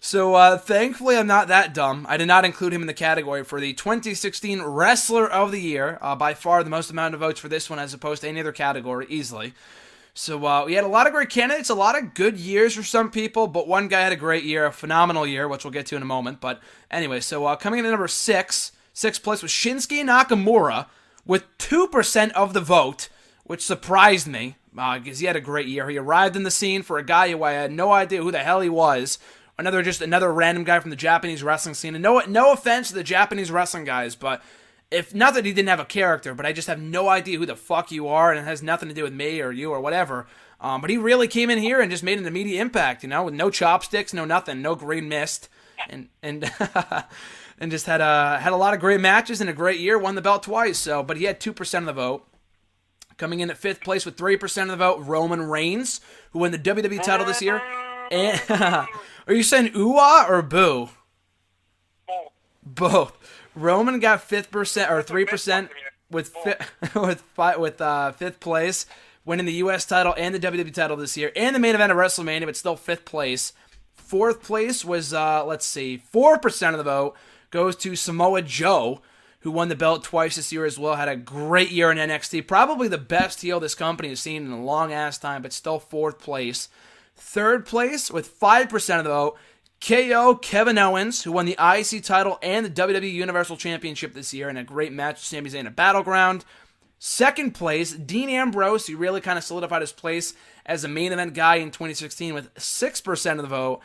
So thankfully, I'm not that dumb. I did not include him in the category for the 2016 Wrestler of the Year. By far the most amount of votes for this one as opposed to any other category, easily. So we had a lot of great candidates, a lot of good years for some people, but one guy had a great year, a phenomenal year, which we'll get to in a moment. But anyway, so coming in at number sixth place was Shinsuke Nakamura with 2% of the vote, which surprised me because he had a great year. He arrived in the scene for a guy who I had no idea who the hell he was. Another random guy from the Japanese wrestling scene. And no offense to the Japanese wrestling guys, but if not that he didn't have a character, but I just have no idea who the fuck you are, and it has nothing to do with me or you or whatever. But he really came in here and just made an immediate impact, with no chopsticks, no nothing, no green mist, and and just had a lot of great matches and a great year. Won the belt twice. But he had 2% of the vote. Coming in at fifth place with 3% of the vote, Roman Reigns, who won the WWE title this year. And are you saying ooh-ah or boo? Both. Roman got 5% or 3% with fifth place, winning the U.S. title and the WWE title this year, and the main event of WrestleMania, but still fifth place. Fourth place was 4% of the vote goes to Samoa Joe, who won the belt twice this year as well. Had a great year in NXT, probably the best heel this company has seen in a long ass time, but still fourth place. Third place with 5% of the vote, KO Kevin Owens, who won the IC title and the WWE Universal Championship this year in a great match with Sami Zayn at Battleground. Second place, Dean Ambrose, who really kind of solidified his place as a main event guy in 2016 with 6% of the vote.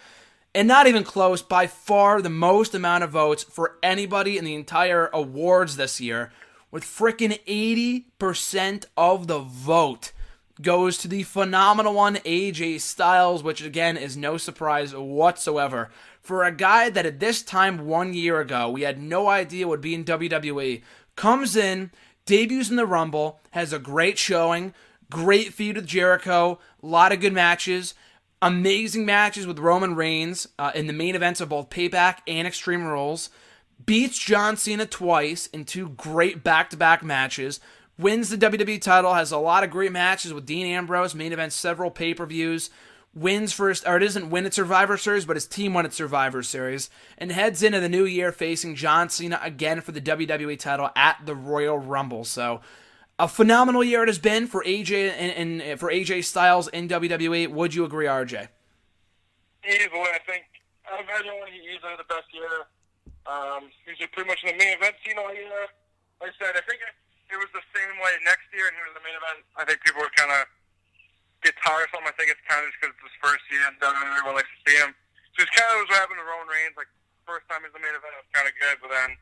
And not even close, by far the most amount of votes for anybody in the entire awards this year, with frickin' 80% of the vote goes to the phenomenal one, AJ Styles, which again is no surprise whatsoever. For a guy that at this time 1 year ago, we had no idea would be in WWE, comes in, debuts in the Rumble, has a great showing, great feud with Jericho, a lot of good matches, amazing matches with Roman Reigns in the main events of both Payback and Extreme Rules, beats John Cena twice in two great back-to-back matches, wins the WWE title, has a lot of great matches with Dean Ambrose, main events several pay-per-views, wins first, or it doesn't win at Survivor Series, but his team won at Survivor Series, and heads into the new year facing John Cena again for the WWE title at the Royal Rumble. So, a phenomenal year it has been for AJ and for AJ Styles in WWE. Would you agree, RJ? Easily, I think. I've had only easily the best year. He's pretty much in the main event scene all year. Like I said, I think it was the same way next year, and he was the main event. I think people would kind of get tiresome. I think it's kind of just because it's his first year, and everyone likes to see him. So it's kind of what happened to Roman Reigns. Like, first time he's the main event, it was kind of good, but then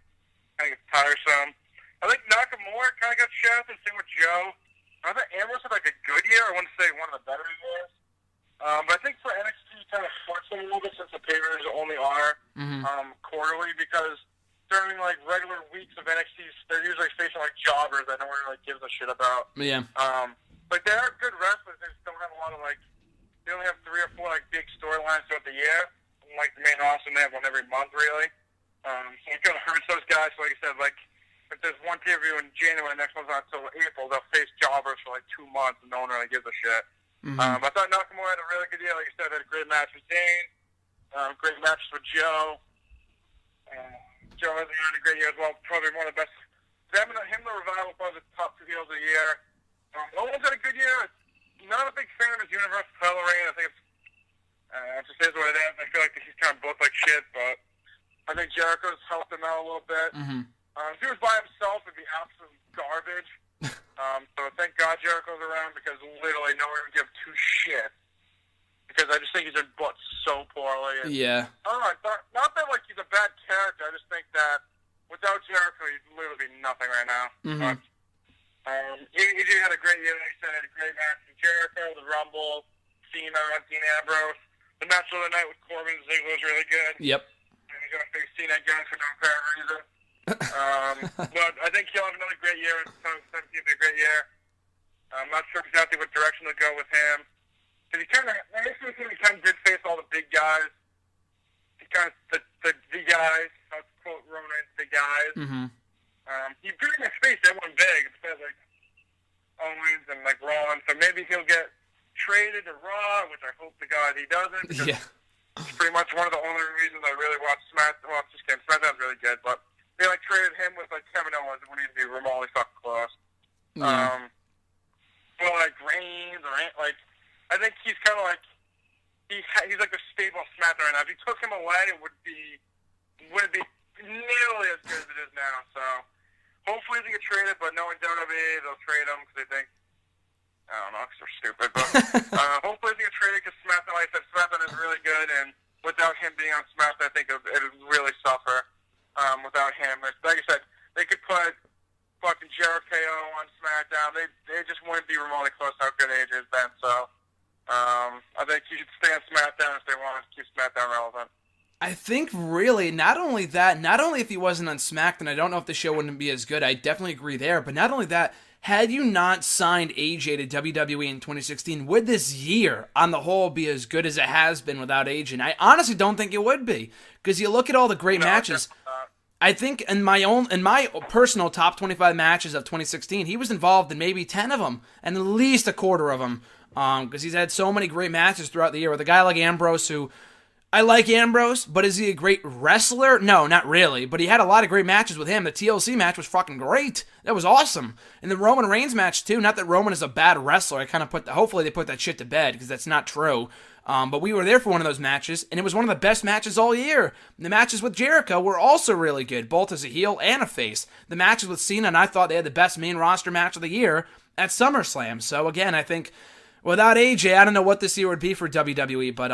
kind of gets tiresome. I think Nakamura kind of got shafted, same with Joe. I think Ambrose had like a good year. I wouldn't say one of the better years. But I think for NXT, kind of forced them a little bit since the pay-per-views only are quarterly, because during like regular weeks of NXT, they're usually facing like jobbers that no one really gives a shit about. Yeah. But they are good wrestlers. They just don't have a lot of like. They only have 3 or 4 like big storylines throughout the year. Like the main roster, they have one every month really. So it kind of hurts those guys. So like I said, like if there's one pay-per-view in January, next one's not until April, they'll face jobbers for like 2 months, and no one really gives a shit. I thought Nakamura had a really good year. Like you said, had a great match with Dane, great matches with Joe. Joe had a great year as well. Probably one of the best. Him and the Revival probably the top 2 heels of the year. Owens had a good year. Not a big fan of his Universal title reign. I think it just is what it is. I feel like he's kind of booked like shit, but I think Jericho's helped him out a little bit. If he was by himself, it'd be absolute garbage. So thank God Jericho's around, because literally no one would give 2 shit. Because I just think he's been booked so poorly. And, Yeah. I don't know. Not that like he's a bad character. I just think that without Jericho, he'd literally be nothing right now. But, AJ had a great year. Like I said, had a great match with Jericho, the Rumble, Cena, Dean Ambrose. The match of the night with Corbin and Ziggler was really good. Yep. And he's going to face Cena again for no apparent reason. But I think he'll have another great year. 2017 will be a great year. I'm not sure exactly what direction to go with him. Because he kind of did face all the big guys. He kind of, the guys, I'll quote Roman Reigns, the guys. He pretty much faced everyone big, besides like Owens and like Rollins. So maybe he'll get traded to Raw, which I hope to God he doesn't. Because pretty much one of the only reasons I really watched SmackDown. Well, just kidding. SmackDown's really good, but they like traded him with like Kevin Owens. It wouldn't even be remotely fucking close. Yeah. Well, like Reigns or like, I think he's kind of like he's like the staple of SmackDown right now. If you took him away, it wouldn't be nearly as good as it is now. So hopefully they get traded, but knowing WWE, they'll trade him because they think, I don't know, because they're stupid. But hopefully they get traded because SmackDown, like I said, SmackDown is really good, and without him being on SmackDown, I think it would really suffer without him. Like I said, they could put fucking Jericho on SmackDown. They just wouldn't be remotely close to how good AJ has been. So I think he should stay on SmackDown if they want to keep SmackDown relevant. I think really, not only if he wasn't on SmackDown, I don't know if the show wouldn't be as good. I definitely agree there. But not only that, had you not signed AJ to WWE in 2016, would this year on the whole be as good as it has been without AJ? And I honestly don't think it would be, because you look at all the great matches. I think in my personal top 25 matches of 2016, he was involved in maybe 10 of them, and at least a quarter of them, because he's had so many great matches throughout the year with a guy like Ambrose, who I like Ambrose, but is he a great wrestler? No, not really. But he had a lot of great matches with him. The TLC match was fucking great. That was awesome. And the Roman Reigns match too. Not that Roman is a bad wrestler. I kind of hopefully they put that shit to bed, because that's not true. But we were there for one of those matches, and it was one of the best matches all year. The matches with Jericho were also really good, both as a heel and a face. The matches with Cena, and I thought they had the best main roster match of the year at SummerSlam. So again, I think without AJ, I don't know what this year would be for WWE, but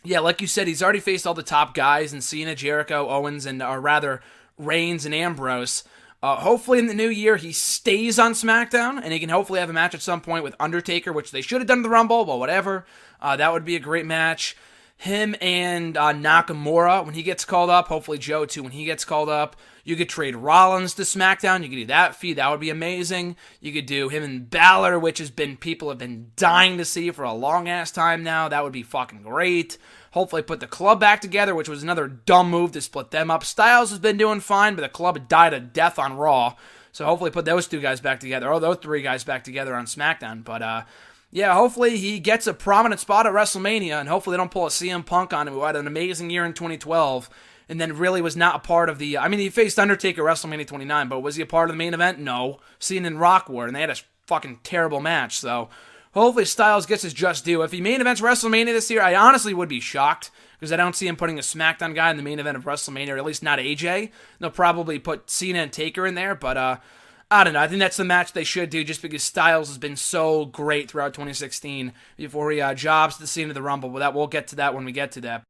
yeah, like you said, he's already faced all the top guys in Cena, Jericho, Owens, or rather Reigns and Ambrose. Hopefully in the new year he stays on SmackDown, and he can hopefully have a match at some point with Undertaker, which they should have done in the Rumble, but whatever. That would be a great match. Him and Nakamura when he gets called up. Hopefully Joe too when he gets called up. You could trade Rollins to SmackDown. You could do that feud. That would be amazing. You could do him and Balor, which people have been dying to see for a long ass time now. That would be fucking great. Hopefully put the club back together, which was another dumb move to split them up. Styles has been doing fine, but the club had died a death on Raw. So hopefully put those two guys back together, or those three guys back together on SmackDown. But yeah, hopefully he gets a prominent spot at WrestleMania, and hopefully they don't pull a CM Punk on him, who had an amazing year in 2012, and then really was not a part of the... I mean, he faced Undertaker at WrestleMania 29, but was he a part of the main event? No. Cena and Rock were, and they had a fucking terrible match, so hopefully Styles gets his just due. If he main events WrestleMania this year, I honestly would be shocked, because I don't see him putting a SmackDown guy in the main event of WrestleMania, or at least not AJ. They'll probably put Cena and Taker in there, but I don't know. I think that's the match they should do, just because Styles has been so great throughout 2016 before he jobs to the scene of the Rumble. But we'll get to that when we get to that.